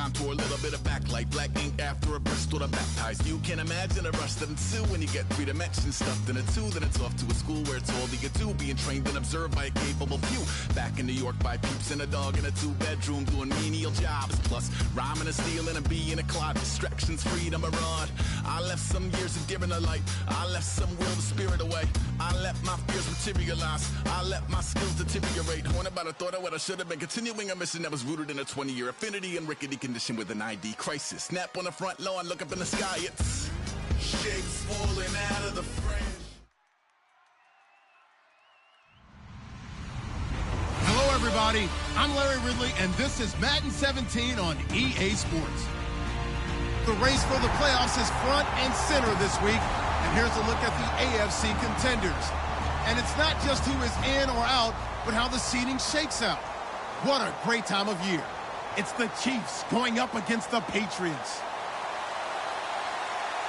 contour, a little bit of backlight, black ink after a Bristol to baptize. You can imagine a rush that ensue when you get 3 dimensions stuffed in a 2. Then it's off to a school where it's all you can do, being trained and observed by a capable few. Back in New York by peeps and a dog in a 2-bedroom doing menial jobs, plus rhyming and stealing and being a clod. Distractions, freedom, a rod. I left some years of giving a light. I left some will the spirit away. I let my fears materialize. I let my skills deteriorate. Horn about a thought of what I should have been. Continuing a mission that was rooted in a 20-year affinity and rickety condition with an ID crisis. Snap on the front lawn, look up in the sky. It's shapes falling out of the frame. Hello, everybody. I'm Larry Ridley, and this is Madden 17 on EA Sports. The race for the playoffs is front and center this week, and here's a look at the AFC contenders. And it's not just who is in or out, but how the seeding shakes out. What a great time of year. It's the Chiefs going up against the Patriots.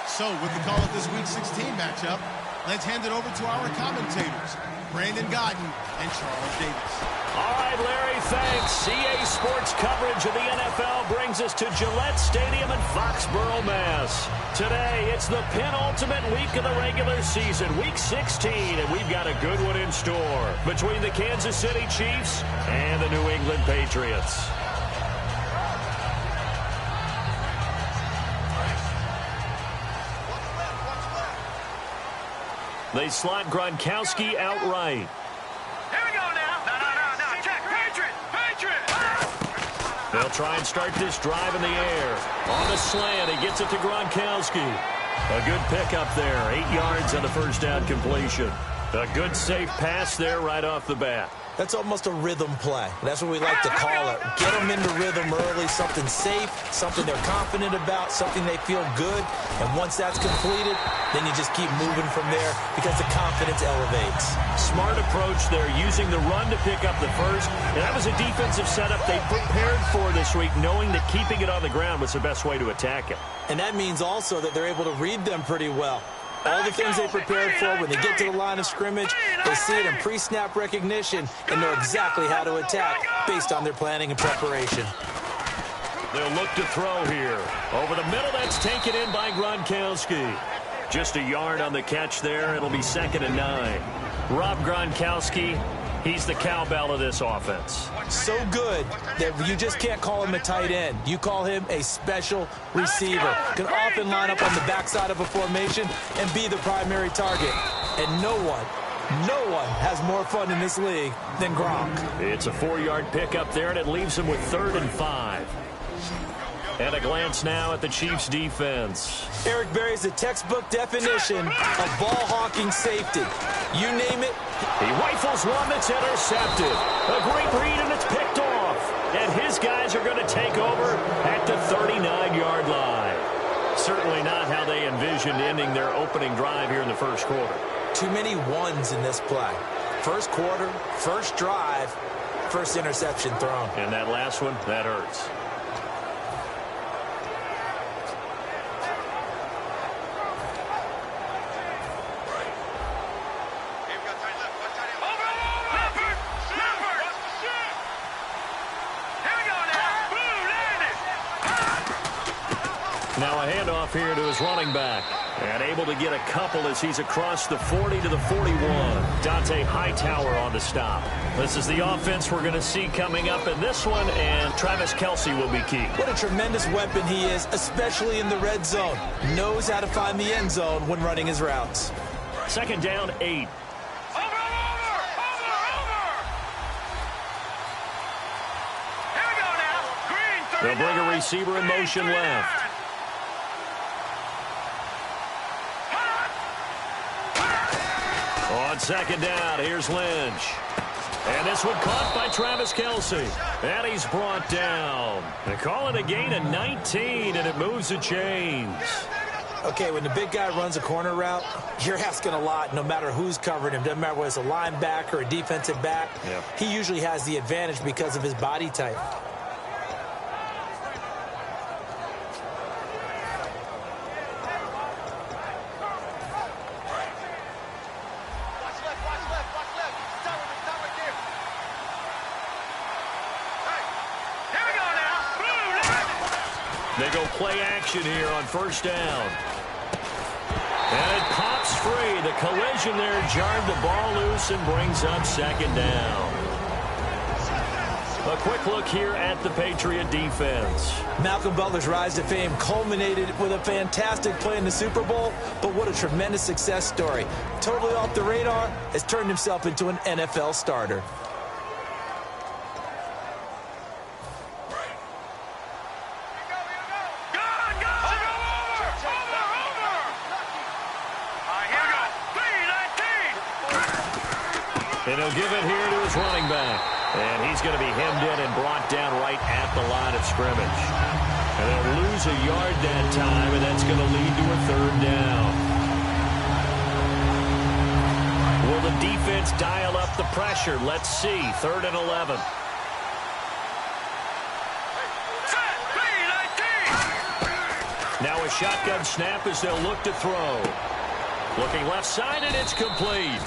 So, with the call of this Week 16 matchup, let's hand it over to our commentators, Brandon Godden and Charles Davis. All right, Larry, thanks. EA Sports coverage of the NFL brings us to Gillette Stadium in Foxborough, Mass. Today, it's the penultimate week of the regular season, Week 16, and we've got a good one in store between the Kansas City Chiefs and the New England Patriots. They slot Gronkowski outright. Here we go now. No. Check. Patriot. They'll try and start this drive in the air. On the slant, he gets it to Gronkowski. A good pickup there. 8 yards on the first down completion. A good safe pass there right off the bat. That's almost a rhythm play. That's what we like to call it. Get them into rhythm early, something safe, something they're confident about, something they feel good. And once that's completed, then you just keep moving from there because the confidence elevates. Smart approach there, using the run to pick up the first. And that was a defensive setup they prepared for this week, knowing that keeping it on the ground was the best way to attack it. And that means also that they're able to read them pretty well. All the things they prepared for, when they get to the line of scrimmage, they see it in pre-snap recognition and know exactly how to attack based on their planning and preparation. They'll look to throw here. Over the middle, that's taken in by Gronkowski. Just a yard on the catch there. It'll be 2nd and 9. Rob Gronkowski, he's the cowbell of this offense. So good that you just can't call him a tight end. You call him a special receiver. Can often line up on the backside of a formation and be the primary target. And no one has more fun in this league than Gronk. It's a 4-yard pickup there, and it leaves him with 3rd and 5. And a glance now at the Chiefs' defense. Eric Berry's the textbook definition of ball-hawking safety. You name it. He rifles one that's intercepted. A great read, and it's picked off. And his guys are going to take over at the 39-yard line. Certainly not how they envisioned ending their opening drive here in the first quarter. Too many ones in this play. First quarter, first drive, first interception thrown. And that last one, that hurts. Now a handoff here to his running back. And able to get a couple as he's across the 40 to the 41. Dante Hightower on the stop. This is the offense we're going to see coming up in this one, and Travis Kelce will be key. What a tremendous weapon he is, especially in the red zone. Knows how to find the end zone when running his routes. 2nd down, 8. They'll bring a receiver in motion left. On 2nd down, here's Lynch. And this one caught by Travis Kelce. And he's brought down. They call it a gain of 19, and it moves the chains. Okay, when the big guy runs a corner route, you're asking a lot no matter who's covering him. Doesn't matter whether it's a linebacker or a defensive back. Yep. He usually has the advantage because of his body type. They go play action here on first down. And it pops free. The collision there jarred the ball loose and brings up second down. A quick look here at the Patriot defense. Malcolm Butler's rise to fame culminated with a fantastic play in the Super Bowl, but what a tremendous success story. Totally off the radar, has turned himself into an NFL starter. And he'll give it here to his running back. And he's going to be hemmed in and brought down right at the line of scrimmage. And they'll lose a yard that time, and that's going to lead to a third down. Will the defense dial up the pressure? Let's see. 3rd and 11. Now a shotgun snap as they'll look to throw. Looking left side, and it's complete.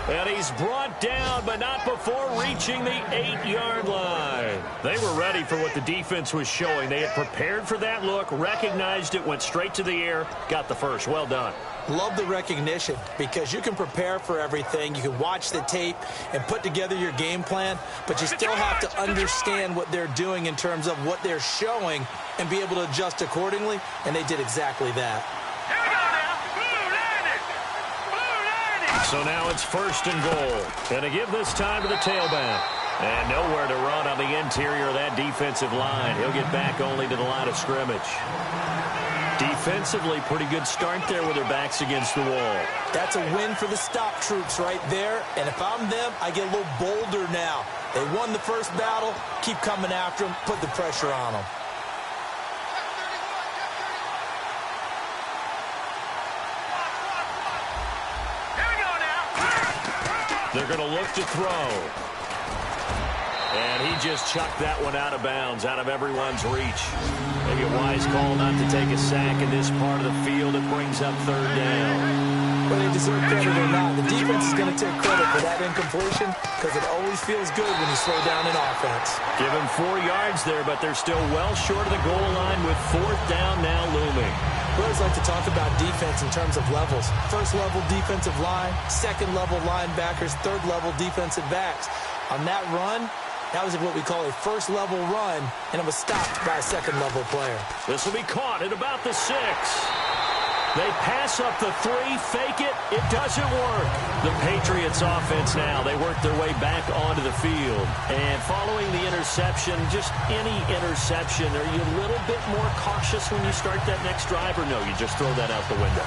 And he's brought down, but not before reaching the 8-yard line. They were ready for what the defense was showing. They had prepared for that look, recognized it, went straight to the air, got the first. Well done. Love the recognition, because you can prepare for everything. You can watch the tape and put together your game plan, but you still have to understand what they're doing in terms of what they're showing and be able to adjust accordingly, and they did exactly that. So now it's 1st and goal. And to give this time to the tailback. And nowhere to run on the interior of that defensive line. He'll get back only to the line of scrimmage. Defensively, pretty good start there with their backs against the wall. That's a win for the stop troops right there. And if I'm them, I get a little bolder now. They won the first battle. Keep coming after them. Put the pressure on them. They're going to look to throw. And he just chucked that one out of bounds, out of everyone's reach. Maybe a wise call not to take a sack in this part of the field. It brings up 3rd down. Whether they deserve credit or not, the defense is going to take credit for that incompletion, because it always feels good when you slow down in offense. Give them 4 yards there, but they're still well short of the goal line with 4th down now looming. We always like to talk about defense in terms of levels. 1st level defensive line, 2nd level linebackers, 3rd level defensive backs. On that run, that was what we call a 1st level run, and it was stopped by a 2nd level player. This will be caught at about the 6. They pass up the 3, fake it. It doesn't work. The Patriots offense now, they work their way back onto the field. And following the interception, just any interception, are you a little bit more cautious when you start that next drive, or no, you just throw that out the window?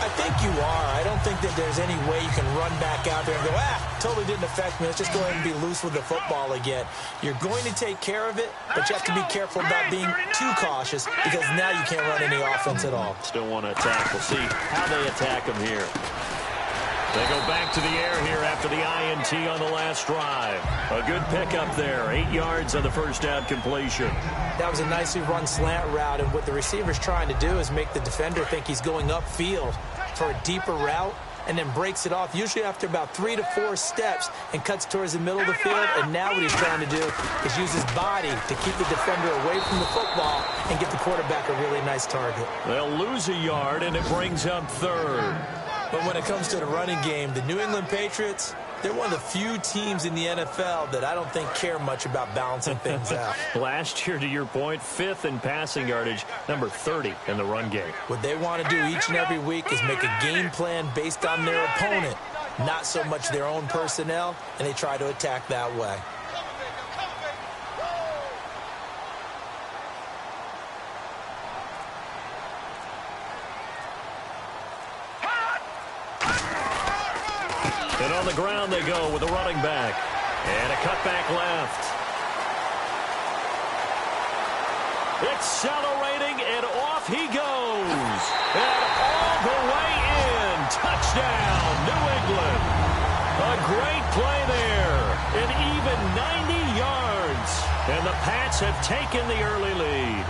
I think you are. I don't think that there's any way you can run back out there and go, totally didn't affect me. Let's just go ahead and be loose with the football again. You're going to take care of it, but you have to be careful about being too cautious, because now you can't run any offense at all. Still want to attack. We'll see how they attack them here. They go back to the air here after the INT on the last drive. A good pickup there. 8 yards on the first down completion. That was a nicely run slant route, and what the receiver's trying to do is make the defender think he's going upfield for a deeper route, and then breaks it off, usually after about 3 to 4 steps, and cuts towards the middle of the field. And now what he's trying to do is use his body to keep the defender away from the football and get the quarterback a really nice target. They'll lose a yard, and it brings up 3rd. But when it comes to the running game, the New England Patriots, they're one of the few teams in the NFL that I don't think care much about balancing things out. Last year, to your point, 5th in passing yardage, number 30 in the run game. What they want to do each and every week is make a game plan based on their opponent, not so much their own personnel, and they try to attack that way. And on the ground they go with a running back. And a cutback left. Accelerating, and off he goes. And all the way in. Touchdown, New England. A great play there. An even 90 yards. And the Pats have taken the early lead.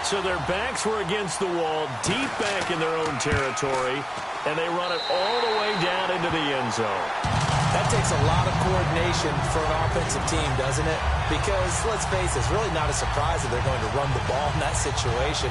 So their backs were against the wall, deep back in their own territory, and they run it all the way down into the end zone. That takes a lot of coordination for an offensive team, doesn't it? Because, let's face it, it's really not a surprise that they're going to run the ball in that situation.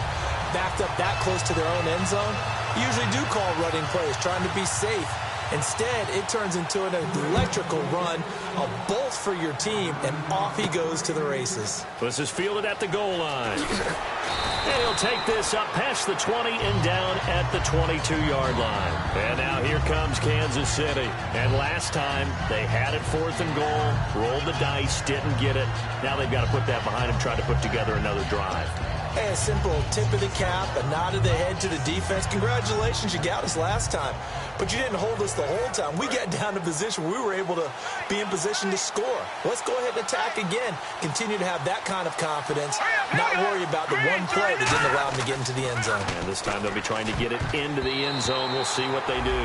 Backed up that close to their own end zone, you usually do call running plays, trying to be safe. Instead, it turns into an electrical run, a bolt for your team, and off he goes to the races. This is fielded at the goal line. And he'll take this up past the 20 and down at the 22-yard line. And now here comes Kansas City. And last time, they had it 4th and goal, rolled the dice, didn't get it. Now they've got to put that behind them, try to put together another drive. Hey, a simple tip of the cap, a nod of the head to the defense. Congratulations, you got us last time. But you didn't hold us the whole time. We got down to position where we were able to be in position to score. Let's go ahead and attack again. Continue to have that kind of confidence. Not worry about the one play that didn't allow them to get into the end zone. And this time they'll be trying to get it into the end zone. We'll see what they do.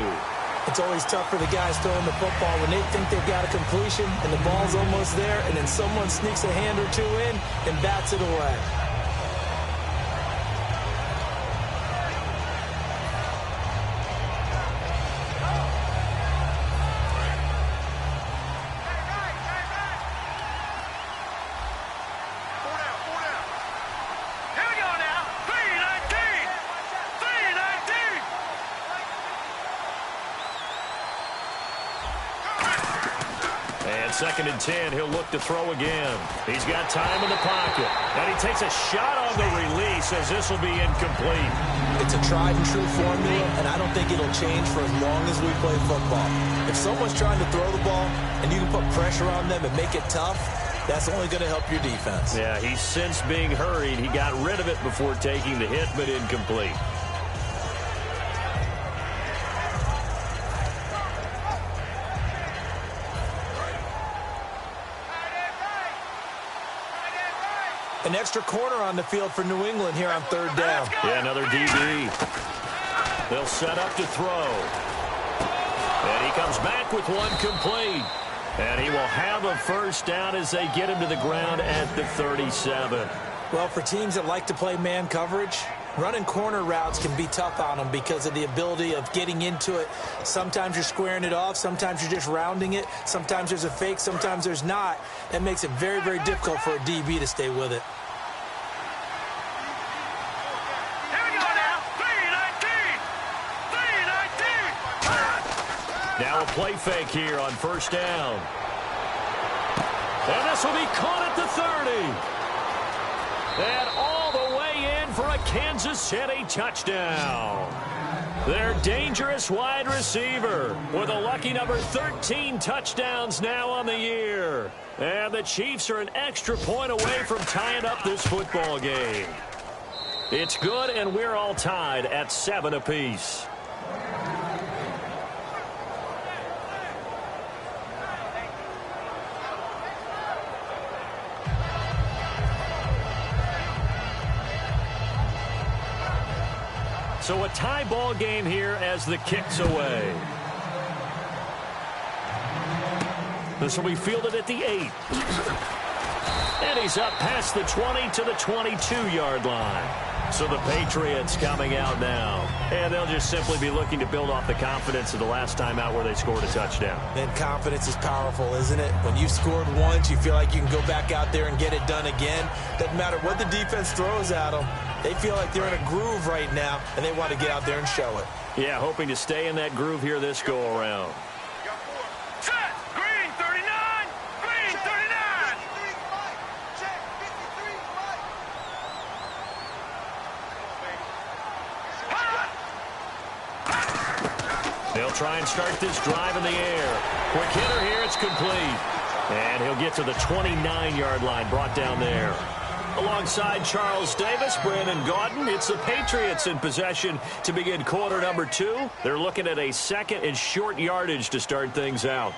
It's always tough for the guys throwing the football when they think they've got a completion and the ball's almost there, and then someone sneaks a hand or two in and bats it away. And 2nd and 10, he'll look to throw again. He's got time in the pocket. And he takes a shot on the release as this will be incomplete. It's a tried and true formula, and I don't think it'll change for as long as we play football. If someone's trying to throw the ball and you can put pressure on them and make it tough, that's only going to help your defense. Yeah, he's since being hurried. He got rid of it before taking the hit, but incomplete. An extra corner on the field for New England here on 3rd down. Yeah, another DB. They'll set up to throw. And he comes back with one complete. And he will have a 1st down as they get him to the ground at the 37. Well, for teams that like to play man coverage, running corner routes can be tough on them because of the ability of getting into it. Sometimes you're squaring it off. Sometimes you're just rounding it. Sometimes there's a fake. Sometimes there's not. That makes it very, very difficult for a DB to stay with it. Now a play fake here on 1st down. And this will be caught at the 30. And all the way in for a Kansas City touchdown. Their dangerous wide receiver with a lucky number 13 touchdowns now on the year. And the Chiefs are an extra point away from tying up this football game. It's good, and we're all tied at 7 apiece. So a tie ball game here as the kick's away. This will be fielded at the 8. And he's up past the 20 to the 22-yard line. So the Patriots coming out now. And they'll just simply be looking to build off the confidence of the last time out where they scored a touchdown. And confidence is powerful, isn't it? When you've scored once, you feel like you can go back out there and get it done again. Doesn't matter what the defense throws at them. They feel like they're in a groove right now, and they want to get out there and show it. Yeah, hoping to stay in that groove here this go-around. Set! Green 39! Green 39! They'll try and start this drive in the air. Quick hitter here, it's complete. And he'll get to the 29-yard line, brought down there. Alongside Charles Davis, Brandon Gaudin, it's the Patriots in possession to begin quarter number 2. They're looking at a 2nd and short yardage to start things out.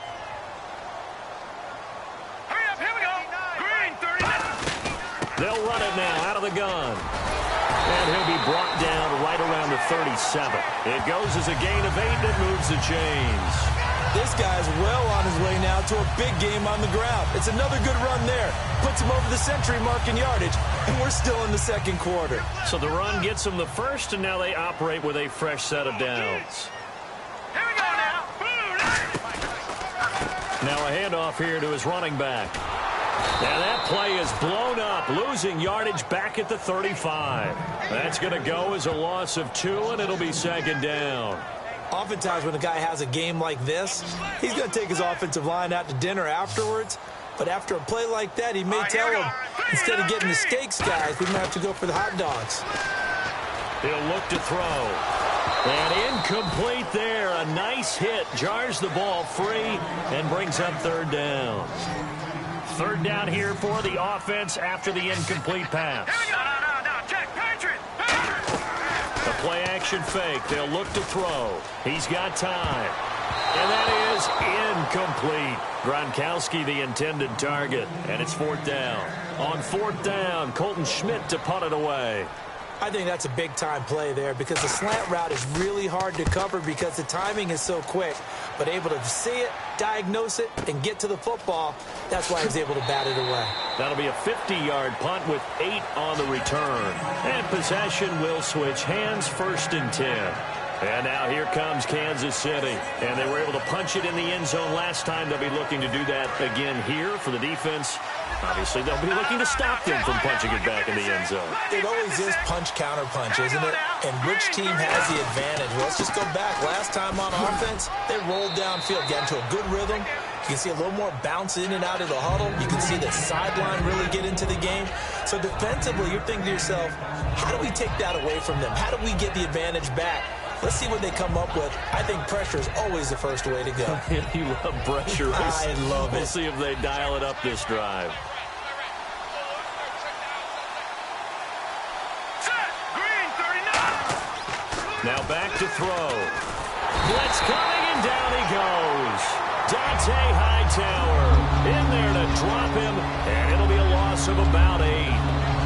Hurry up, here we go! Green 39! They'll run it now out of the gun. And he'll be brought down right around the 37. It goes as a gain of 8 that moves the chains. This guy's well on his way now to a big game on the ground. It's another good run there. Puts him over the century mark in yardage, and we're still in the 2nd quarter. So the run gets them the 1st, and now they operate with a fresh set of downs. Here we go now! Blue, Now a handoff here to his running back. And that play is blown up, losing yardage back at the 35. That's going to go as a loss of 2, and it'll be second down. Oftentimes when a guy has a game like this, he's going to take his offensive line out to dinner afterwards. But after a play like that, he may tell him, instead of getting the steaks, guys, we might have to go for the hot dogs. He'll look to throw. And incomplete there. A nice hit. Jars the ball free and brings up third down. Third down here for the offense after the incomplete pass. A play-action fake. They'll look to throw. He's got time. And that is incomplete. Gronkowski, the intended target. And it's fourth down. On fourth down, Colton Schmidt to punt it away. I think that's a big-time play there because the slant route is really hard to cover because the timing is so quick. But able to see it, diagnose it, and get to the football, that's why he was able to bat it away. That'll be a 50-yard punt with 8 on the return. And possession will switch hands, first and 10. And now here comes Kansas City. And they were able to punch it in the end zone last time. They'll be looking to do that again here for the defense. Obviously, they'll be looking to stop them from punching it back in the end zone. It always is punch-counter-punch, isn't it? And which team has the advantage? Well, let's just go back. Last time on offense, they rolled downfield, got into a good rhythm. You can see a little more bounce in and out of the huddle. You can see the sideline really get into the game. So defensively, you're thinking to yourself, how do we take that away from them? How do we get the advantage back? Let's see what they come up with. I think pressure is always the first way to go. You love pressure. I love it. We'll see if they dial it up this drive. Now back to throw. Blitz coming, and down he goes. Dante Hightower in there to drop him, and it'll be a loss of about 8.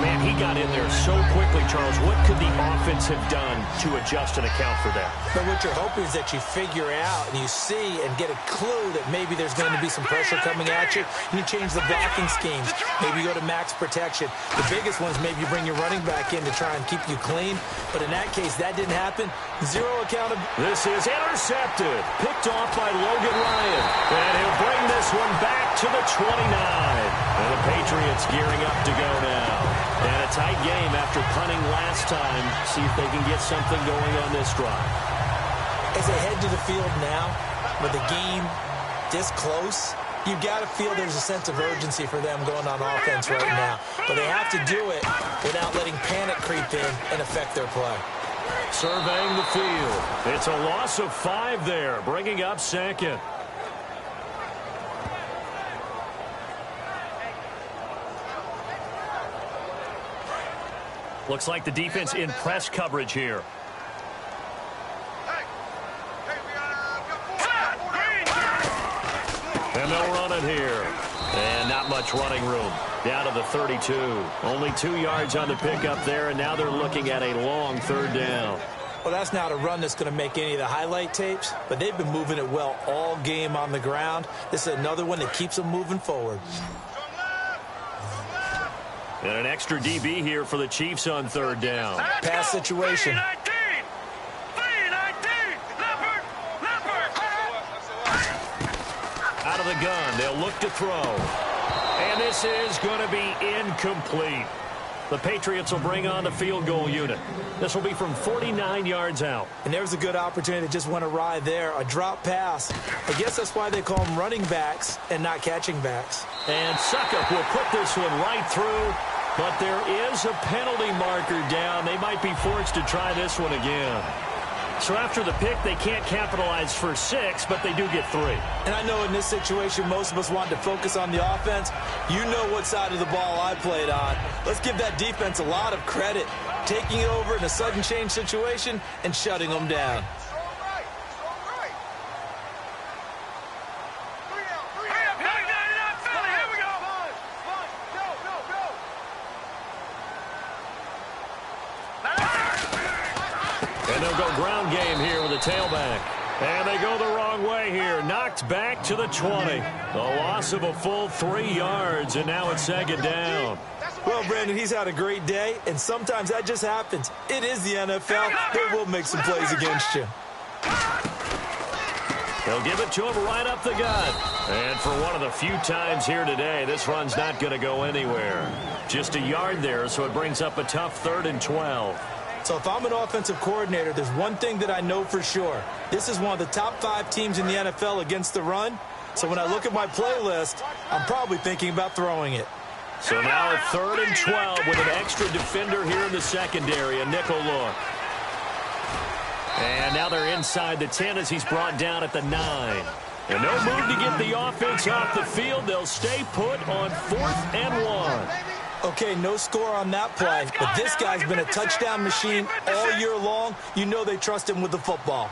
Man, he got in there so quickly, Charles. What could the offense have done to adjust and account for that? But what you're hoping is that you figure out and you see and get a clue that maybe there's going to be some pressure coming at you, and you change the blocking schemes. Maybe you go to max protection. The biggest one is maybe you bring your running back in to try and keep you clean. But in that case, that didn't happen. Zero accountability. This is intercepted. Picked off by Logan Ryan. And he'll bring this one back to the 29. And the Patriots gearing up to go now. And a tight game after punting last time. See if they can get something going on this drive. As they head to the field now, with the game this close, you've got to feel there's a sense of urgency for them going on offense right now. But they have to do it without letting panic creep in and affect their play. Surveying the field. It's a loss of 5 there, bringing up second. Looks like the defense in press coverage here. And they'll run it here. And not much running room. Down to the 32. Only 2 yards on the pickup there, and now they're looking at a long third down. Well, that's not a run that's going to make any of the highlight tapes, but they've been moving it well all game on the ground. This is another one that keeps them moving forward. And an extra DB here for the Chiefs on third down. Pass situation. Out of the gun, they'll look to throw. And this is going to be incomplete. The Patriots will bring on the field goal unit. This will be from 49 yards out. And there's a good opportunity that just went awry there. A drop pass. I guess that's why they call them running backs and not catching backs. And Suckup will put this one right through. But there is a penalty marker down. They might be forced to try this one again. So after the pick, they can't capitalize for 6, but they do get 3. And I know in this situation, most of us want to focus on the offense. You know what side of the ball I played on. Let's give that defense a lot of credit. Taking it over in a sudden change situation and shutting them down. Ground game here with a tailback. And they go the wrong way here. Knocked back to the 20. A loss of a full 3 yards, and now it's second down. Well, Brandon, he's had a great day, and sometimes that just happens. It is the NFL. They will make some plays against you. He'll give it to him right up the gut. And for one of the few times here today, this run's not going to go anywhere. Just a yard there, so it brings up a tough 3rd and 12. So if I'm an offensive coordinator, there's one thing that I know for sure. This is one of the top 5 teams in the NFL against the run. So when I look at my playlist, I'm probably thinking about throwing it. So now a 3rd and 12 with an extra defender here in the secondary, a nickel look. And now they're inside the 10 as he's brought down at the 9. And no move to get the offense off the field. They'll stay put on 4th and 1. Okay, no score on that play, but this guy's been a touchdown machine all year long. You know they trust him with the football.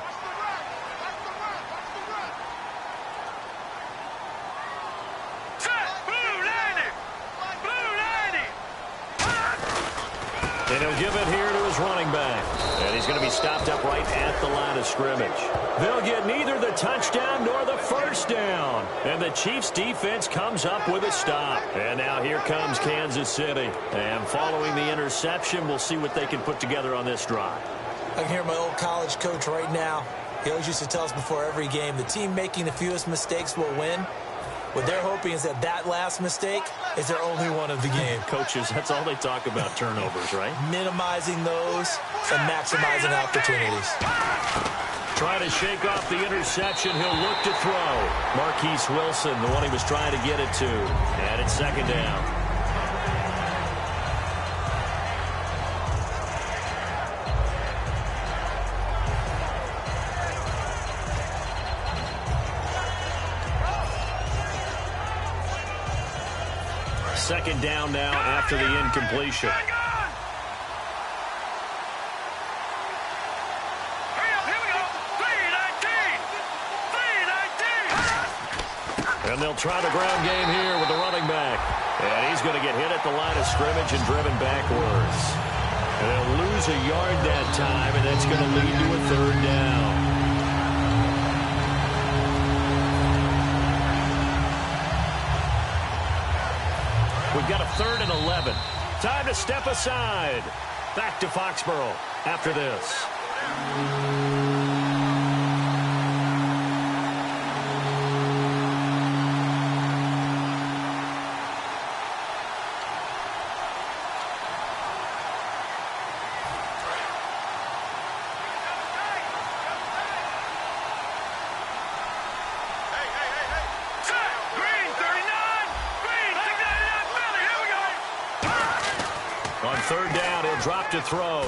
And he'll give it here to his running back. And he's going to be stopped up right at the line of scrimmage. They'll get neither the touchdown nor the first down. And the Chiefs' defense comes up with a stop. And now here comes Kansas City. And following the interception, we'll see what they can put together on this drive. I can hear my old college coach right now. He always used to tell us before every game, the team making the fewest mistakes will win. What they're hoping is that last mistake is their only one of the game. Coaches, that's all they talk about, turnovers, right? Minimizing those and maximizing opportunities. Trying to shake off the interception. He'll look to throw. Marquise Wilson, the one he was trying to get it to. And it's 2nd down. Second down now after the incompletion. And they'll try the ground game here with the running back. And he's going to get hit at the line of scrimmage and driven backwards. And they'll lose a yard that time, and that's going to lead to a 3rd down. We've got a 3rd and 11. Time to step aside. Back to Foxborough after this. On 3rd down, he'll drop to throw.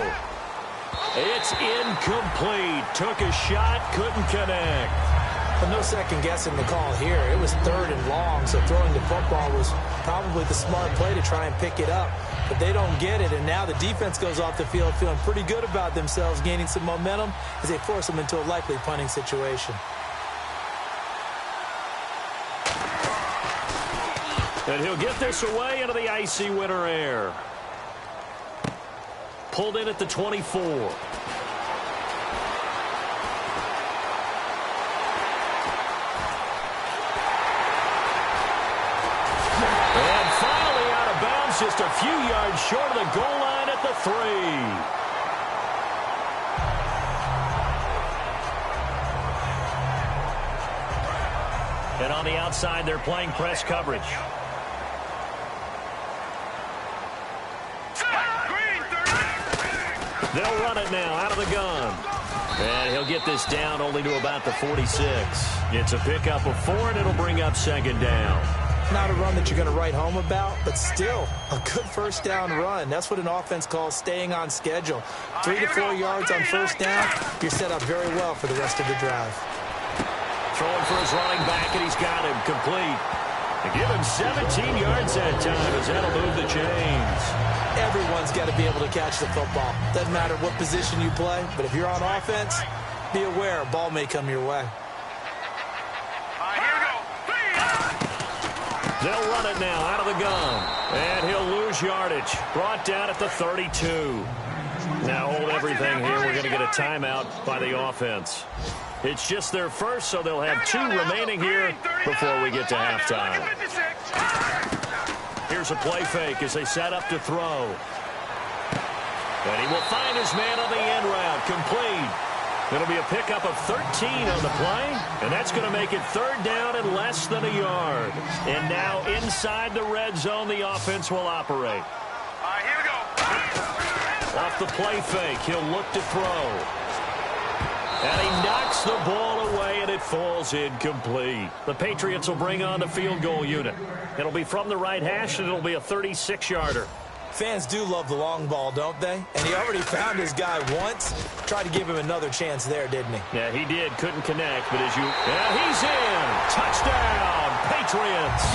It's incomplete. Took a shot, couldn't connect. But no second guessing the call here. It was 3rd and long, so throwing the football was probably the smart play to try and pick it up. But they don't get it, and now the defense goes off the field feeling pretty good about themselves, gaining some momentum as they force them into a likely punting situation. And he'll get this away into the icy winter air. Pulled in at the 24. And finally out of bounds, just a few yards short of the goal line at the 3. And on the outside, they're playing press coverage. They'll run it now out of the gun. And he'll get this down only to about the 46. It's a pickup of 4, and it'll bring up 2nd down. Not a run that you're going to write home about, but still a good first down run. That's what an offense calls staying on schedule. 3 to 4 yards on first down, you're set up very well for the rest of the drive. Throwing for his running back, and he's got him complete. They give him 17 yards that time as that'll move the chains. Everyone's got to be able to catch the football. Doesn't matter what position you play, but if you're on offense, be aware a ball may come your way. They'll run it now out of the gun. And he'll lose yardage. Brought down at the 32. Now hold everything here. We're going to get a timeout by the offense. It's just their first, so they'll have 2 remaining here before we get to halftime. Here's a play fake as they set up to throw. And he will find his man on the end route. Complete. It'll be a pickup of 13 on the play, and that's going to make it third down and less than a yard. And now inside the red zone, the offense will operate. All right, here we go. Off the play fake, he'll look to throw. And he knocks the ball away, and it falls incomplete. The Patriots will bring on the field goal unit. It'll be from the right hash, and it'll be a 36-yarder. Fans do love the long ball, don't they? And he already found his guy once. Tried to give him another chance there, didn't he? Yeah, he did. Couldn't connect, but as you... Yeah, he's in. Touchdown, Patriots.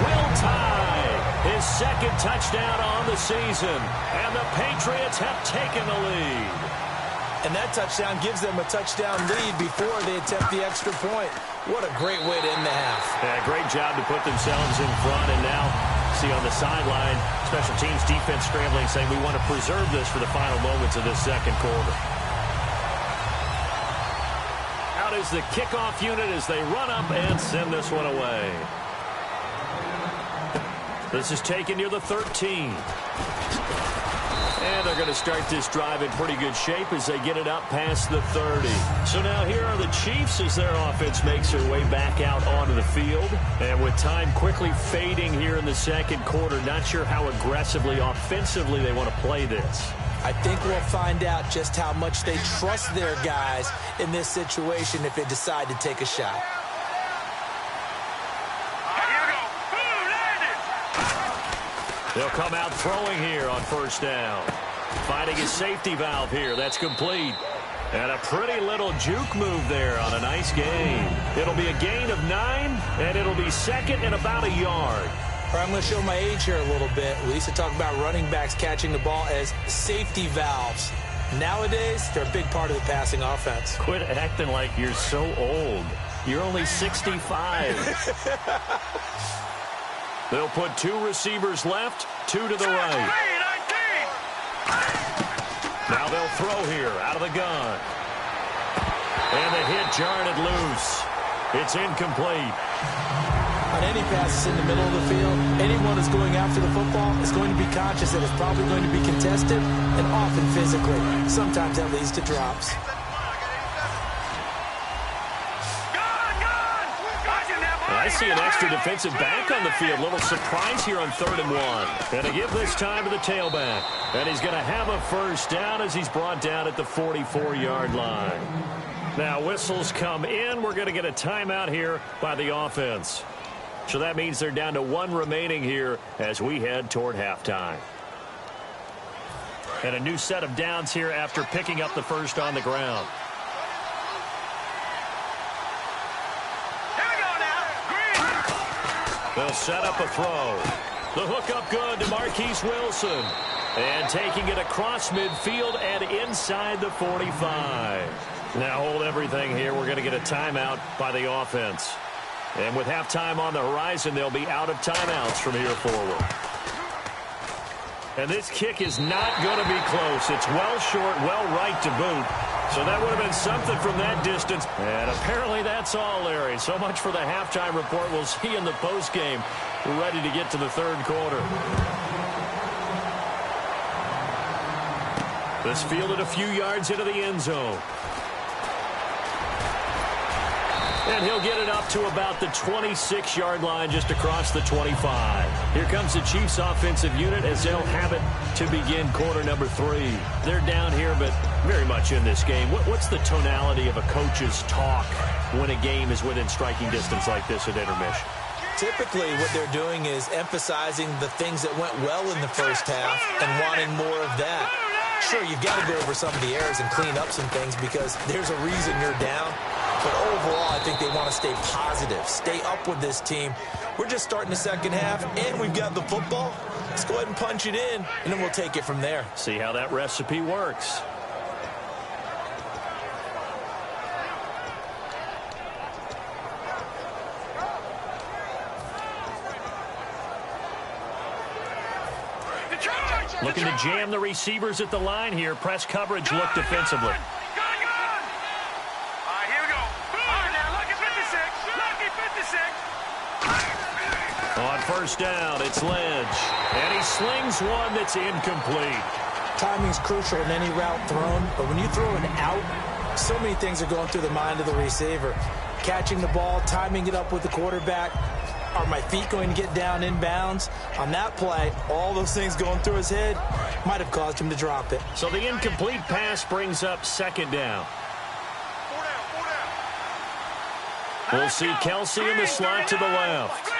Will tie his second touchdown on the season. And the Patriots have taken the lead. And that touchdown gives them a touchdown lead before they attempt the extra point. What a great way to end the half. Yeah, great job to put themselves in front. And now, see on the sideline, special teams defense scrambling, saying we want to preserve this for the final moments of this second quarter. Out is the kickoff unit as they run up and send this one away. This is taken near the 13. And they're going to start this drive in pretty good shape as they get it up past the 30. So now here are the Chiefs as their offense makes their way back out onto the field. And with time quickly fading here in the second quarter, not sure how aggressively, offensively they want to play this. I think we'll find out just how much they trust their guys in this situation if they decide to take a shot. Here we go. Boom, landed. They'll come out throwing here on first down. Finding his safety valve here. That's complete. And a pretty little juke move there on a nice gain. It'll be a gain of 9, and it'll be second and about a yard. I'm going to show my age here a little bit. We used to talk about running backs catching the ball as safety valves. Nowadays, they're a big part of the passing offense. Quit acting like you're so old. You're only 65. They'll put 2 receivers left, 2 to the right. Now they'll throw here out of the gun. And the hit jarred it loose. It's incomplete. On any passes in the middle of the field, anyone who's going after the football is going to be conscious that it's probably going to be contested and often physically. Sometimes that leads to drops. I see an extra defensive back on the field. Little surprise here on 3rd and 1. And to give this time to the tailback. And he's going to have a first down as he's brought down at the 44-yard line. Now whistles come in. We're going to get a timeout here by the offense. So that means they're down to 1 remaining here as we head toward halftime. And a new set of downs here after picking up the first on the ground. They'll set up a throw. The hook up good to Marquise Wilson. And taking it across midfield and inside the 45. Now hold everything here. We're going to get a timeout by the offense. And with halftime on the horizon, they'll be out of timeouts from here forward. And this kick is not going to be close. It's well short, well right to boot. So that would have been something from that distance. And apparently that's all, Larry. So much for the halftime report. We'll see in the postgame. We're ready to get to the 3rd quarter. This fielded a few yards into the end zone. And he'll get it up to about the 26-yard line just across the 25. Here comes the Chiefs offensive unit as they'll have it to begin quarter number 3. They're down here, but very much in this game. What's the tonality of a coach's talk when a game is within striking distance like this at intermission? Typically, what they're doing is emphasizing the things that went well in the first half and wanting more of that. Sure, you've got to go over some of the errors and clean up some things because there's a reason you're down. But overall, I think they want to stay positive, stay up with this team. We're just starting the second half, and we've got the football. Let's go ahead and punch it in, and then we'll take it from there. See how that recipe works. Looking to jam the receivers at the line here. Press coverage look defensively. On first down, it's Ledge. And he slings one that's incomplete. Timing's crucial in any route thrown, but when you throw an out, So many things are going through the mind of the receiver. Catching the ball, timing it up with the quarterback. Are my feet going to get down in bounds? On that play, all those things going through his head might have caused him to drop it. So the incomplete pass brings up second down. We'll see Kelsey in the slot to the left.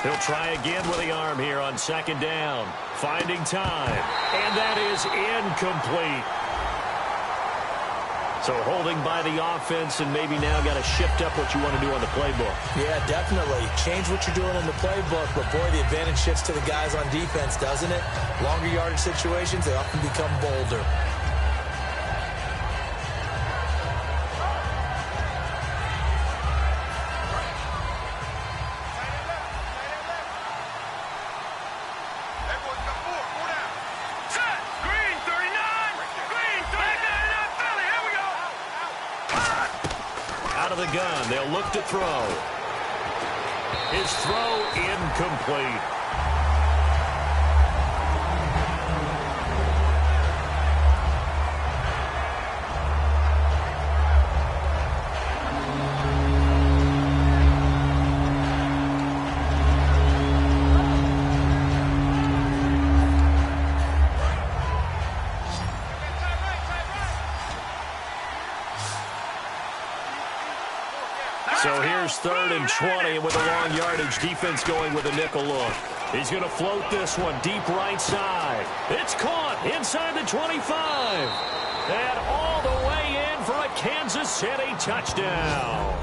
He'll try again with the arm here on second down. Finding time. And that is incomplete. So holding by the offense, and maybe now got to shift up what you want to do on the playbook. Yeah, definitely. Change what you're doing on the playbook, but boy, the advantage shifts to the guys on defense, doesn't it? Longer yardage situations, they often become bolder. The gun. They'll look to throw. His throw incomplete. So here's 3rd and 20, and with a long yardage, defense going with a nickel look. He's going to float this one deep right side. It's caught inside the 25. And all the way in for a Kansas City touchdown.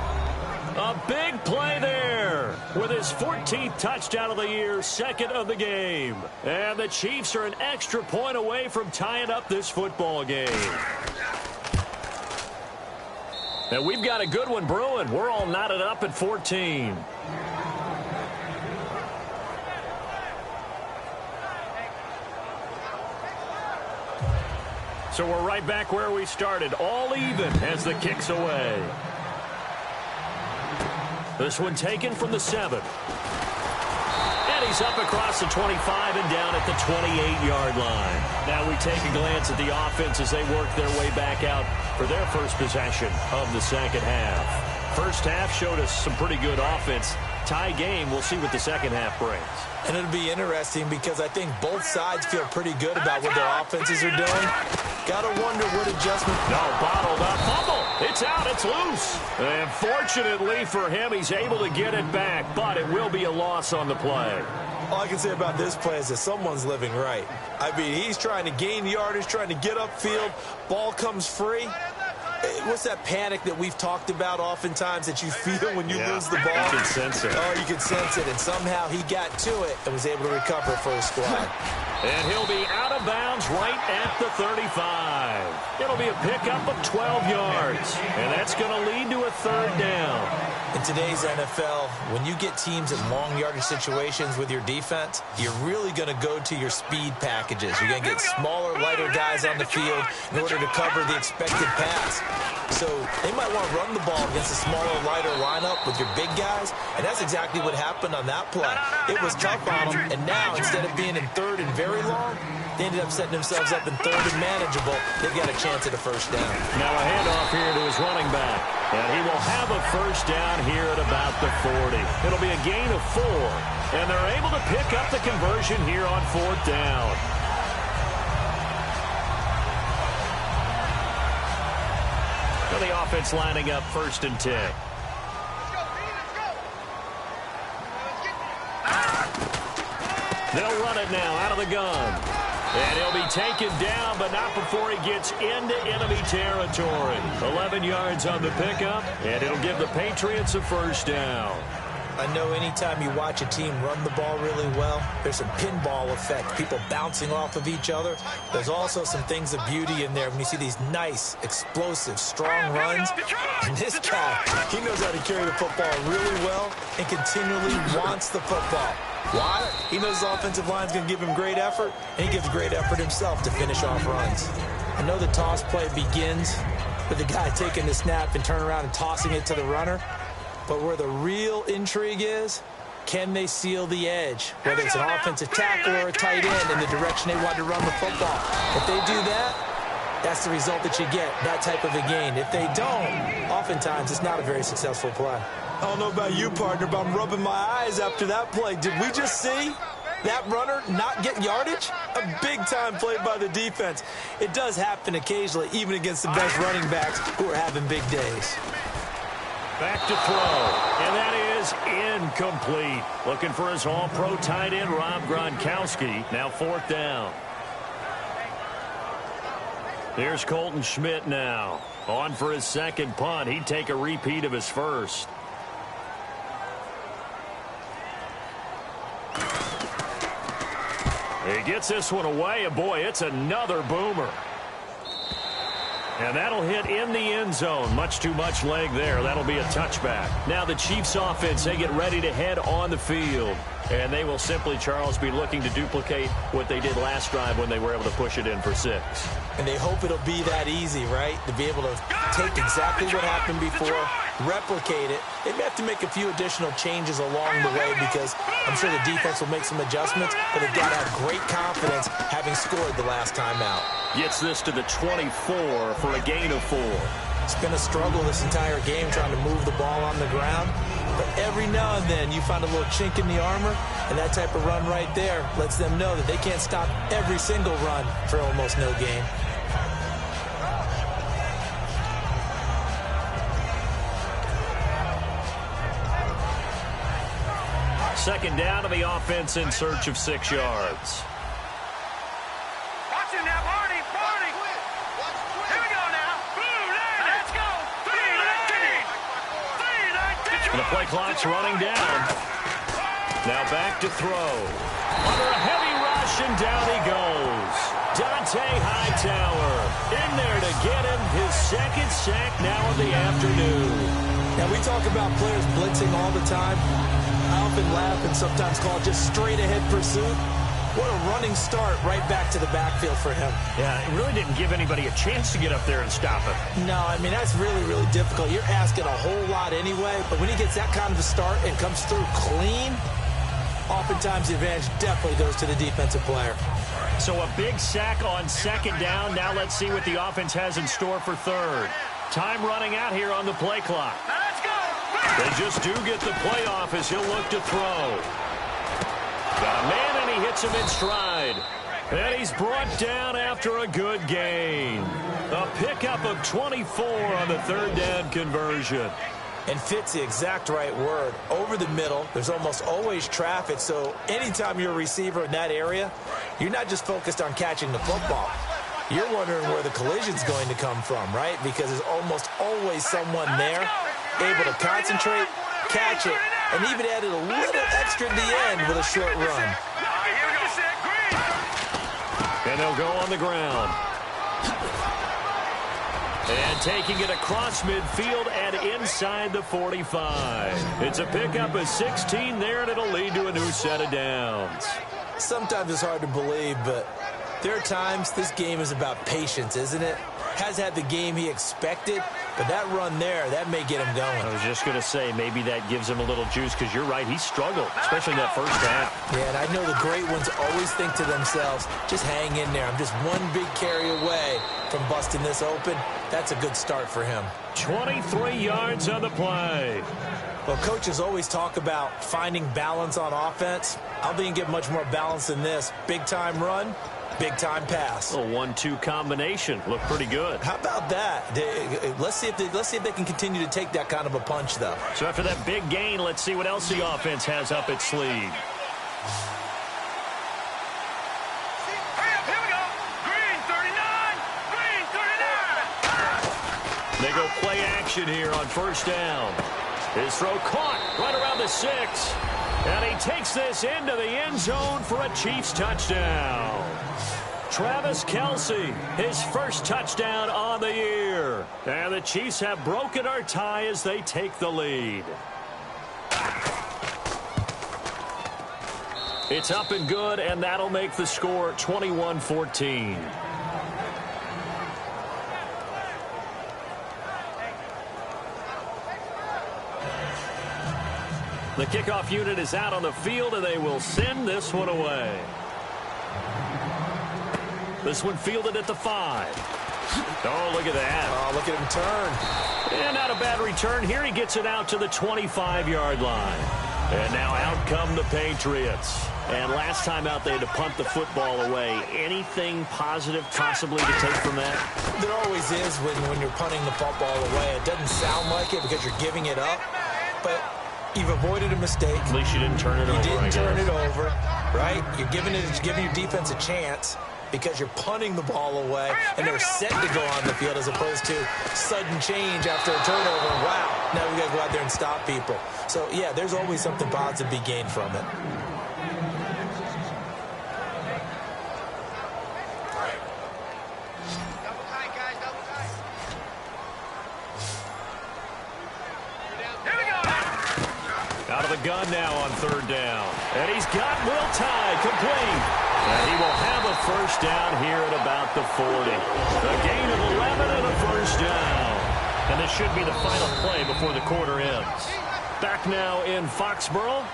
A big play there with his 14th touchdown of the year, 2nd of the game. And the Chiefs are an extra point away from tying up this football game. And we've got a good one brewing. We're all knotted up at 14. So we're right back where we started, all even as the kick's away. This one taken from the 7. And he's up across the 25 and down at the 28-yard line. Now we take a glance at the offense as they work their way back out for their first possession of the second half. First half showed us some pretty good offense. Tie game, we'll see what the second half brings. And it'll be interesting because I think both sides feel pretty good about what their offenses are doing. Gotta wonder what adjustment. No, bottled up. Fumble. It's out. It's loose. And fortunately for him, he's able to get it back, but it will be a loss on the play. All I can say about this play is that someone's living right. I mean, he's trying to gain yardage, trying to get upfield. Ball comes free. What's that panic that we've talked about oftentimes that you feel when you lose the ball? You can sense it. Oh, you can sense it. And somehow he got to it and was able to recover for his squad. And he'll be out of bounds right at the 35. It'll be a pickup of 12 yards. And that's going to lead to a 3rd down. In today's NFL, when you get teams in long yardage situations with your defense, you're really going to go to your speed packages. You're going to get smaller, lighter guys on the field in order to cover the expected pass. So they might want to run the ball against a smaller, lighter lineup with your big guys, and that's exactly what happened on that play. It was tough on them, and now instead of being in 3rd and very long, they ended up setting themselves up in 3rd and manageable. They've got a chance at a first down. Now a handoff here to his running back. And he will have a first down here at about the 40. It'll be a gain of 4. And they're able to pick up the conversion here on 4th down. So the offense lining up 1st and 10. They'll run it now out of the gun. And he'll be taken down, but not before he gets into enemy territory. 11 yards on the pickup, and it'll give the Patriots a first down. I know anytime you watch a team run the ball really well, there's some pinball effect, people bouncing off of each other. There's also some things of beauty in there when you see these nice, explosive, strong runs. And this guy, he knows how to carry the football really well and continually wants the football. Why? He knows his offensive line's going to give him great effort, and he gives great effort himself to finish off runs. I know the toss play begins with the guy taking the snap and turning around and tossing it to the runner. But where the real intrigue is Can they seal the edge, whether it's an offensive tackle or a tight end in the direction they want to run the football? If they do that, that's the result that you get, that type of a gain. If they don't, oftentimes it's not a very successful play. I don't know about you, partner, but I'm rubbing my eyes after that play. Did we just see that runner not get yardage? A big-time play by the defense. It does happen occasionally, even against the best running backs who are having big days. Back to throw, and that is incomplete. Looking for his all-pro tight end, Rob Gronkowski. Now 4th down. Here's Colton Schmidt now. On for his second punt. He'd take a repeat of his first. He gets this one away, and boy, it's another boomer. And that'll hit in the end zone. Much too much leg there. That'll be a touchback. Now the Chiefs offense, they get ready to head on the field. And they will simply, Charles, be looking to duplicate what they did last drive when they were able to push it in for 6. And they hope it'll be that easy, right? To be able to take exactly what happened before, replicate it. They may have to make a few additional changes along the way because I'm sure the defense will make some adjustments, but they've got to have great confidence having scored the last time out. Gets this to the 24 for a gain of 4. It's been a struggle this entire game trying to move the ball on the ground. But every now and then you find a little chink in the armor, and that type of run right there lets them know that they can't stop every single run for almost no gain. Second down to the offense in search of 6 yards. Watch him now, Barney. Here we go now. Let's go. 3-19. And the play clock's running down. Now back to throw. Under a heavy rush, and down he goes. Dante Hightower in there to get him his second sack now of the afternoon. Now, we talk about players blitzing all the time. I often laugh and sometimes call it just straight-ahead pursuit. What a running start right back to the backfield for him. Yeah, it really didn't give anybody a chance to get up there and stop him. No, I mean, that's really, really difficult. You're asking a whole lot anyway, but when he gets that kind of a start and comes through clean, oftentimes the advantage definitely goes to the defensive player. So a big sack on second down. Now let's see what the offense has in store for third. Time running out here on the play clock. Let's go. They just do get the play off as he'll look to throw. Got a man, and he hits him in stride. And he's brought down after a good gain. A pickup of 24 on the third down conversion. And fits the exact right word. Over the middle, there's almost always traffic, so anytime you're a receiver in that area, you're not just focused on catching the football. You're wondering where the collision's going to come from, right? Because there's almost always someone there able to concentrate, catch it, and even added a little extra at the end with a short run. And they'll go on the ground. And taking it across midfield and inside the 45. It's a pickup of 16 there, and it'll lead to a new set of downs. Sometimes it's hard to believe, but there are times this game is about patience, isn't it? Has had the game he expected, but that run there, that may get him going. I was just going to say, maybe that gives him a little juice, because you're right, he struggled, especially in that first half. Yeah, and I know the great ones always think to themselves, just hang in there. I'm just one big carry away from busting this open. That's a good start for him. 23 yards on the play. Well, coaches always talk about finding balance on offense. I don't think you can get much more balance than this. Big-time run, big-time pass. A 1-2 combination. Looked pretty good. How about that? Let's see if they can continue to take that kind of a punch, though. So after that big gain, let's see what else the offense has up its sleeve. Here we go. Green 39. Green 39. They go play action here on first down. His throw caught right around the 6. And he takes this into the end zone for a Chiefs touchdown. Travis Kelce, his first touchdown on the year. And the Chiefs have broken our tie as they take the lead. It's up and good, and that'll make the score 21-14. The kickoff unit is out on the field, and they will send this one away. This one fielded at the 5. Oh, look at that. Oh, look at him turn. And not a bad return here. He gets it out to the 25-yard line. And now out come the Patriots. And last time out, they had to punt the football away. Anything positive possibly to take from that? There always is when you're punting the football away. It doesn't sound like it because you're giving it up, but you've avoided a mistake. At least you didn't turn it over. You didn't turn it over, right? You're giving your defense a chance because you're punting the ball away, and they're set to go on the field as opposed to sudden change after a turnover. Wow, now we got to go out there and stop people. So, yeah, there's always something positive to be gained from it. Out of the gun now on 3rd down. And he's got Will Tye complete. And he will have a first down here at about the 40. A gain of 11 and a first down. And this should be the final play before the quarter ends. Back now in Foxborough.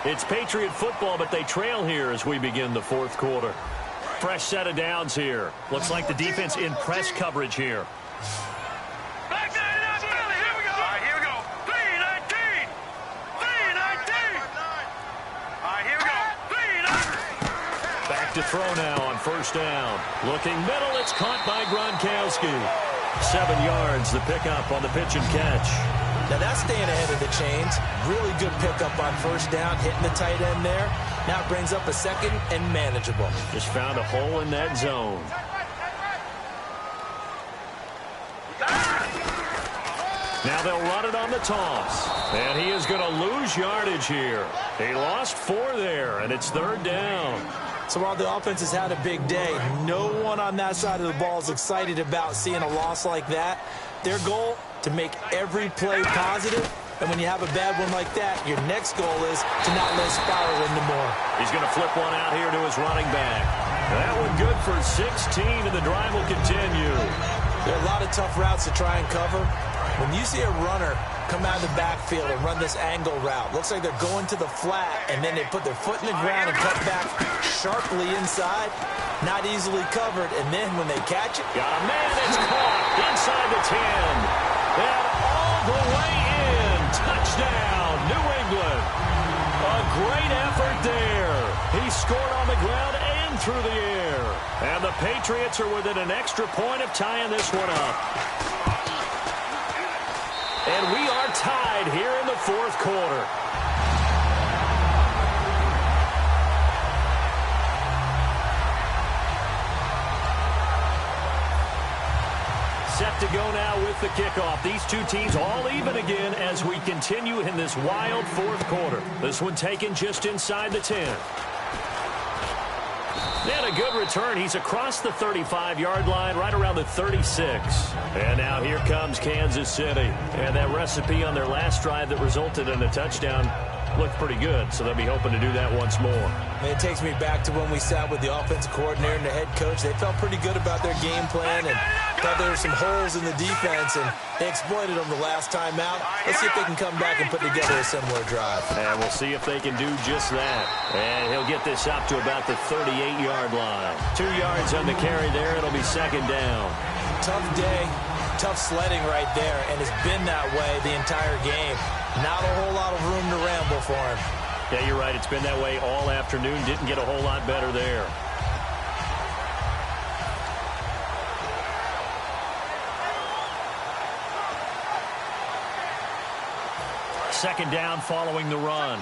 It's Patriot football, but they trail here as we begin the 4th quarter. Fresh set of downs here. Looks like the defense in press coverage here. To throw now on 1st down. Looking middle, it's caught by Gronkowski. 7 yards, the pickup on the pitch and catch. Now that's staying ahead of the chains. Really good pickup on 1st down, hitting the tight end there. Now it brings up a 2nd and manageable. Just found a hole in that zone. Now they'll run it on the toss. And he is going to lose yardage here. He lost 4 there, and it's 3rd down. So while the offense has had a big day, no one on that side of the ball is excited about seeing a loss like that. Their goal, to make every play positive. And when you have a bad one like that, your next goal is to not let it spiral into more. He's going to flip one out here to his running back. That one good for 16, and the drive will continue. There are a lot of tough routes to try and cover. When you see a runner come out of the backfield and run this angle route, looks like they're going to the flat, and then they put their foot in the ground and cut back sharply inside, not easily covered, and then when they catch it, got a man, it's caught inside the 10, and all the way in. Touchdown, New England. A great effort there. He scored on the ground and through the air, and the Patriots are within an extra point of tying this one up. And we are tied here in the 4th quarter. Set to go now with the kickoff. These two teams all even again as we continue in this wild 4th quarter. This one taken just inside the 10. And a good return. He's across the 35-yard line, right around the 36. And now here comes Kansas City. And that recipe on their last drive that resulted in a touchdown looked pretty good, so they'll be hoping to do that once more. And it takes me back to when we sat with the offensive coordinator and the head coach. They felt pretty good about their game plan and thought there were some holes in the defense, and they exploited them the last time out. Let's see if they can come back and put together a similar drive. And we'll see if they can do just that. And he'll get this up to about the 38-yard line. 2 yards on the carry there. It'll be 2nd down. Tough day, tough sledding right there, and it's been that way the entire game. Not a whole lot of room to ramble for him. Yeah, you're right. It's been that way all afternoon. Didn't get a whole lot better there. Second down following the run.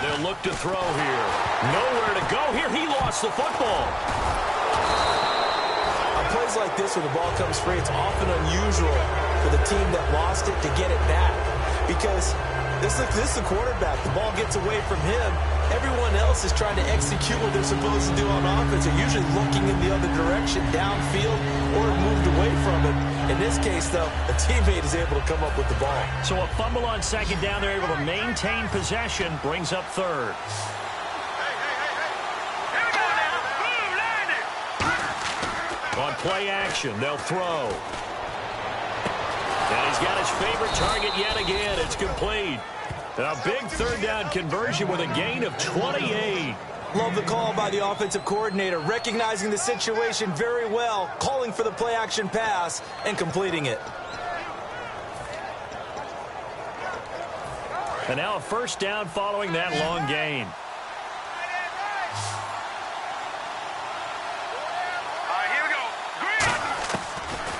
They'll look to throw here. Nowhere to go here. He lost the football. On plays like this, when the ball comes free, it's often unusual for the team that lost it to get it back. Because this is the quarterback. The ball gets away from him. Everyone else is trying to execute what they're supposed to do on offense. They're usually looking in the other direction, downfield, or moved away from it. In this case, though, a teammate is able to come up with the ball. So a fumble on second down. They're able to maintain possession. Brings up third. On play action. They'll throw. And he's got his favorite target yet again. It's complete. A big third down conversion with a gain of 28. Love the call by the offensive coordinator, recognizing the situation very well, calling for the play-action pass, and completing it. And now a first down following that long gain.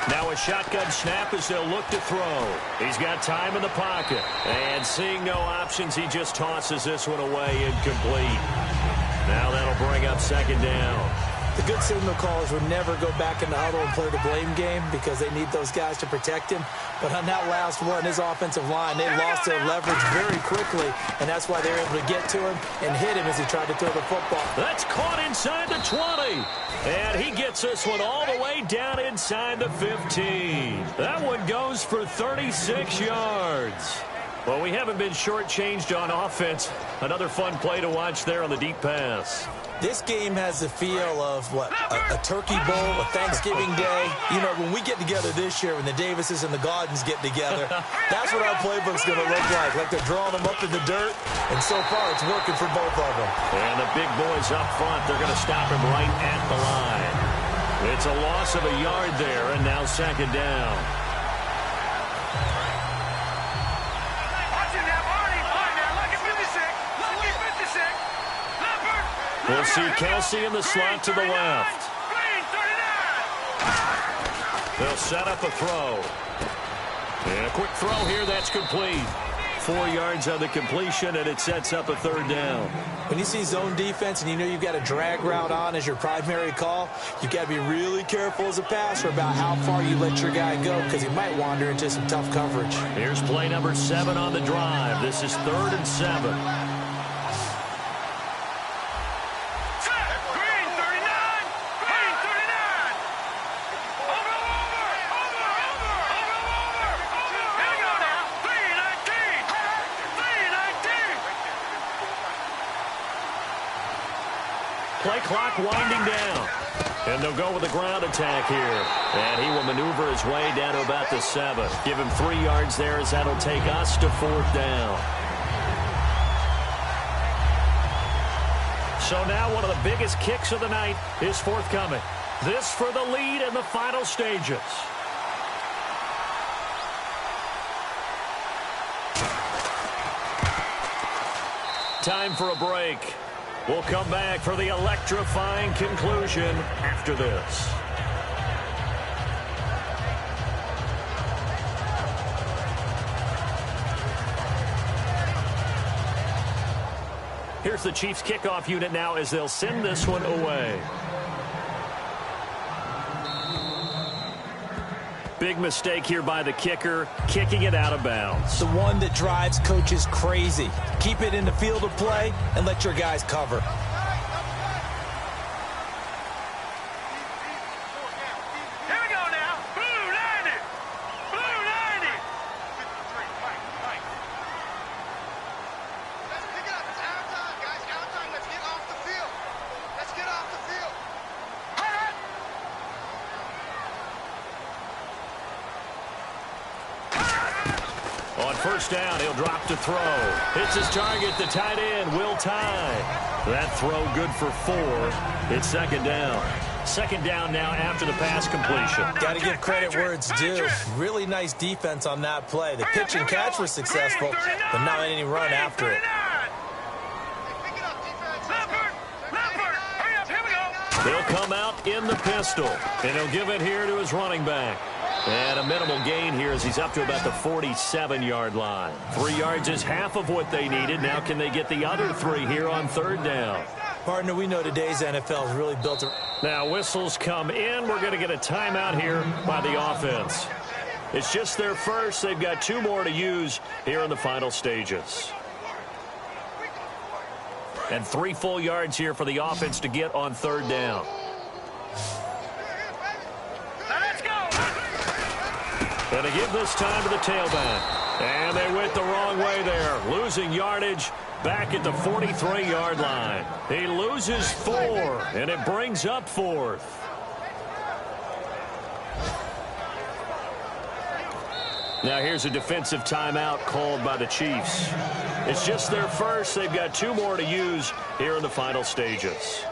Now a shotgun snap as they'll look to throw. He's got time in the pocket. And seeing no options, he just tosses this one away, incomplete. Now that'll bring up second down. The good signal callers would never go back in the huddle and play the blame game because they need those guys to protect him. But on that last one, his offensive line, they lost their leverage very quickly, and that's why they were able to get to him and hit him as he tried to throw the football. That's caught inside the 20. And he gets this one all the way down inside the 15. That one goes for 36 yards. Well, we haven't been shortchanged on offense. Another fun play to watch there on the deep pass. This game has the feel of, a turkey bowl, a Thanksgiving day. You know, when we get together this year, when the Davises and the Gaudens get together, that's what our playbook's going to look like. Like they're drawing them up in the dirt, and so far it's working for both of them. And the big boys up front, they're going to stop him right at the line. It's a loss of a yard there, and now second down. We'll see Kelsey in the slot to the left. They'll set up a throw. And a quick throw here, that's complete. 4 yards on the completion, and it sets up a third down. When you see zone defense and you know you've got a drag route on as your primary call, you've got to be really careful as a passer about how far you let your guy go because he might wander into some tough coverage. Here's play number 7 on the drive. This is 3rd and 7. Play clock winding down. And they'll go with a ground attack here. And he will maneuver his way down to about the 7. Give him 3 yards there as that'll take us to 4th down. So now one of the biggest kicks of the night is forthcoming. This for the lead in the final stages. Time for a break. We'll come back for the electrifying conclusion after this. Here's the Chiefs kickoff unit now as they'll send this one away. Big mistake here by the kicker, kicking it out of bounds. The one that drives coaches crazy. Keep it in the field of play and let your guys cover. Here we go now. Blue 90. Blue 90. Let's pick it up. It's our time, guys. Our time. Let's get off the field. Let's get off the field. On first down, he'll drop to throw. Hits his target, the tight end, Will Tye. That throw good for 4. It's second down. Second down now after the pass completion. Got to give credit where it's due. Really nice defense on that play. The pitch and catch was successful, but not any run after it. They'll come out in the pistol, and he'll give it here to his running back. And a minimal gain here as he's up to about the 47-yard line. 3 yards is half of what they needed. Now can they get the other 3 here on third down? Partner, we know today's NFL is really built. Now whistles come in. We're going to get a timeout here by the offense. It's just their first. They've got 2 more to use here in the final stages. And 3 full yards here for the offense to get on third down. And they give this time to the tailback. And they went the wrong way there. Losing yardage back at the 43-yard line. He loses 4, and it brings up 4th. Now here's a defensive timeout called by the Chiefs. It's just their first. They've got 2 more to use here in the final stages.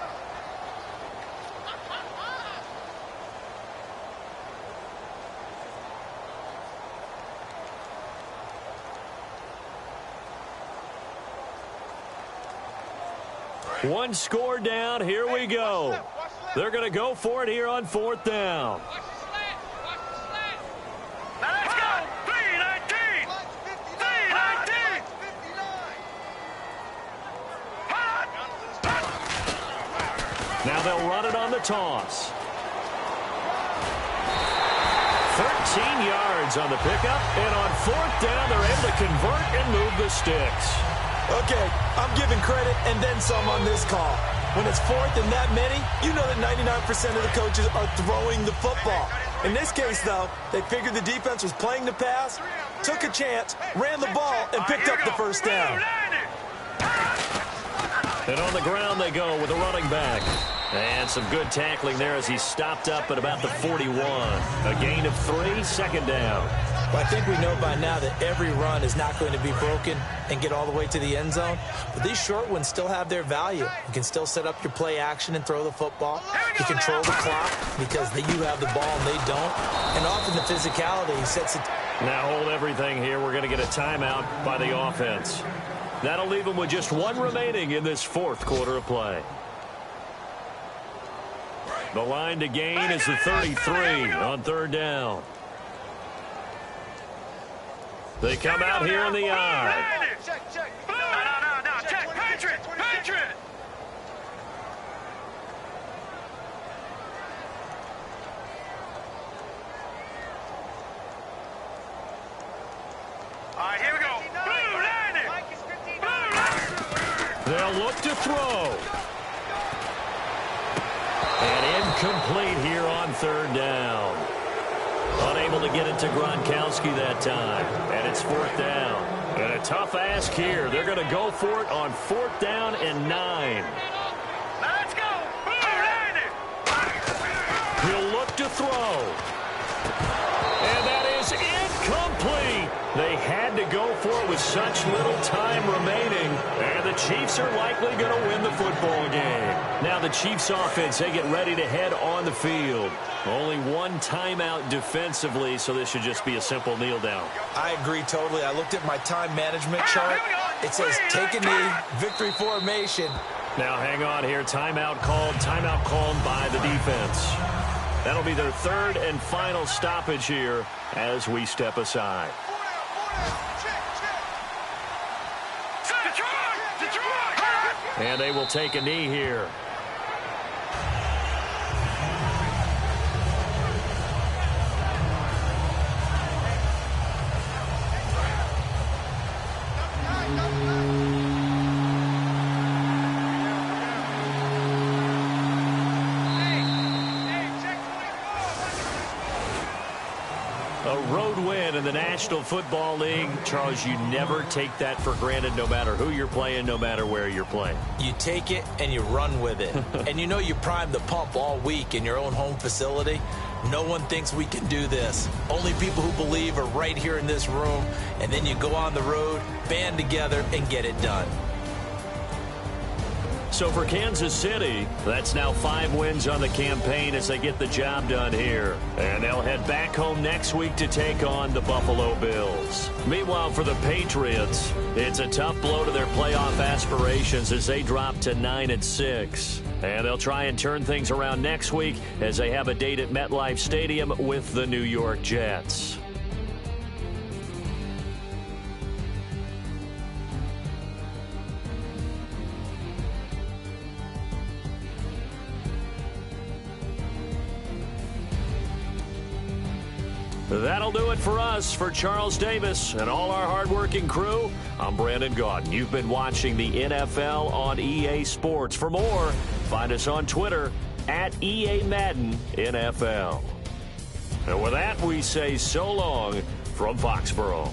One score down. Here we go. They're going to go for it here on 4th down. Let's go. 3-19. 3-19. Now they'll run it on the toss. 13 yards on the pickup. And on 4th down, they're able to convert and move the sticks. Okay, I'm giving credit and then some on this call. When it's 4th and that many, you know that 99% of the coaches are throwing the football. In this case, though, they figured the defense was playing the pass, took a chance, ran the ball, and picked up the first down. And on the ground they go with a running back. And some good tackling there as he stopped up at about the 41. A gain of 3, 2nd down. Well, I think we know by now that every run is not going to be broken and get all the way to the end zone. But these short ones still have their value. You can still set up your play action and throw the football. You control the clock because you have the ball and they don't. And often the physicality sets it. Now hold everything here. We're going to get a timeout by the offense. That'll leave them with just 1 remaining in this 4th quarter of play. The line to gain is the 33 on 3rd down. They come out here in the eye. No. Check. Patriot. All right, here we go. Blue, They'll look to throw. And incomplete here on 3rd down. Unable to get it to Gronkowski that time. And it's 4th down. And a tough ask here. They're going to go for it on 4th down and 9. Let's go. He'll look to throw. And that is incomplete. They had to go for it with such little time remaining. And the Chiefs are likely going to win the football game. Now the Chiefs offense, they get ready to head on the field. Only 1 timeout defensively, so this should just be a simple kneel down. I agree totally. I looked at my time management chart. It says take a knee, victory formation. Now hang on here. Timeout called by the defense. That'll be their 3rd and final stoppage here as we step aside. And they will take a knee here. A road win in the National Football League. Charles, you never take that for granted no matter who you're playing, no matter where you're playing. You take it and you run with it. And you know you primed the pump all week in your own home facility. No one thinks we can do this. Only people who believe are right here in this room. And then you go on the road, band together, and get it done. So for Kansas City, that's now 5 wins on the campaign as they get the job done here. And they'll head back home next week to take on the Buffalo Bills. Meanwhile, for the Patriots, it's a tough blow to their playoff aspirations as they drop to 9-6. And they'll try and turn things around next week as they have a date at MetLife Stadium with the New York Jets. That'll do it for us. For Charles Davis and all our hardworking crew, I'm Brandon Gaudin. You've been watching the NFL on EA Sports. For more, find us on Twitter at EA Madden NFL. And with that, we say so long from Foxborough.